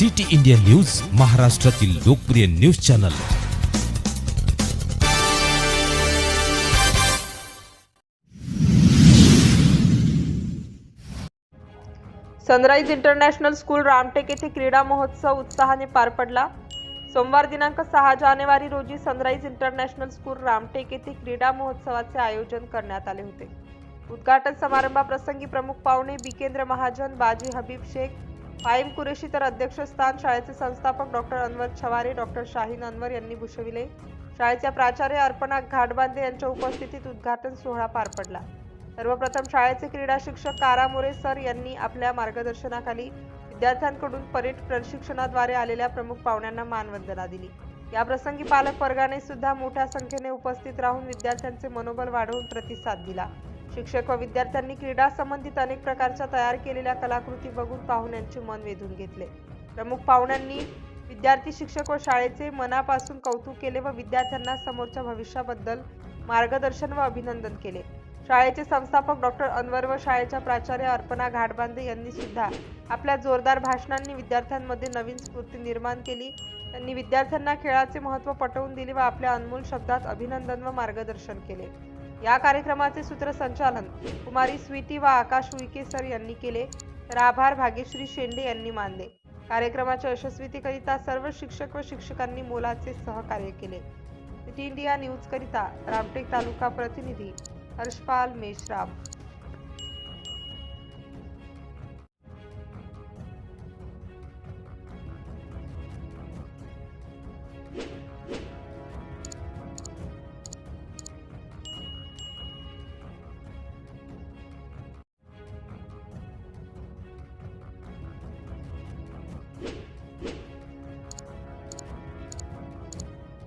City India news, महाराष्ट्रातील लोकप्रिय news channel. Sunrise international school Ramtek येथे क्रीडा महोत्सव उत्साहाने पार पडला। सोमवार दिनांक 6 जानेवारी रोजी सनराइज इंटरनॅशनल स्कूल रामटेक येथे क्रीडा महोत्सवाचे आयोजन करण्यात आले होते। उद्घाटन समारंभाप्रसंगी प्रमुख पाहुणे बिकेंद्र महाजन, बाजी हबीब शेख, फाईम कुरेशी तर अध्यक्षस्थान शाळेचे संस्थापक डॉक्टर अनवर छवारे, डॉक्टर शाहीन अनवर यांनी भूषविले। शाळेच्या प्राचार्य अर्पणा घाटबांधे यांच्या उपस्थितीत उद्घाटन सोहळा पार पडला। सर्वप्रथम शाळेचे क्रीडा शिक्षक कारा मोरे सर यांनी आपल्या मार्गदर्शनाखाली विद्यार्थ्यांकडून परेड प्रशिक्षणाद्वारे आलेल्या प्रमुख पाहुण्यांना मानवंदना दिली। या प्रसंगी पालक वर्गाने सुद्धा मोठ्या संख्येने उपस्थित राहून विद्यार्थ्यांचे मनोबल वाढवून प्रतिसाद दिला। शिक्षक व विद्यार्थ्यांनी क्रीडा संबंधित अनेक प्रकारच्या तयार केलेल्या कलाकृती बघून पाहुण्यांचे मन वेधून घेतले। प्रमुख पाहुण्यांनी विद्यार्थी, शिक्षक व शाळेचे मनापासून कौतुक केले व विद्यार्थ्यांना समोरच्या भविष्याबद्दल मार्गदर्शन व अभिनंदन केले। शाळेचे संस्थापक डॉक्टर अनवर व शाळेच्या प्राचार्य अर्पणा घाटबांधे यांनी सुद्धा आपल्या जोरदार भाषणांनी विद्यार्थ्यांमध्ये नवीन स्फूर्ती निर्माण केली। त्यांनी विद्यार्थ्यांना खेळाचे महत्त्व पटवून दिले व आपल्या अनमोल शब्दात अभिनंदन व मार्गदर्शन केले। या कार्यक्रमाचे सूत्रसंचालन कुमारी स्वीटी व आकाश उईके सर यांनी केले, तर आभार भाग्यश्री शेंडे यांनी मानले। कार्यक्रमाच्या यशस्वीतेकरिता सर्व शिक्षक व शिक्षकांनी मोलाचे सहकार्य केले। सिटी इंडिया न्यूज करिता रामटेक तालुका प्रतिनिधी हर्षपाल मेश्राम।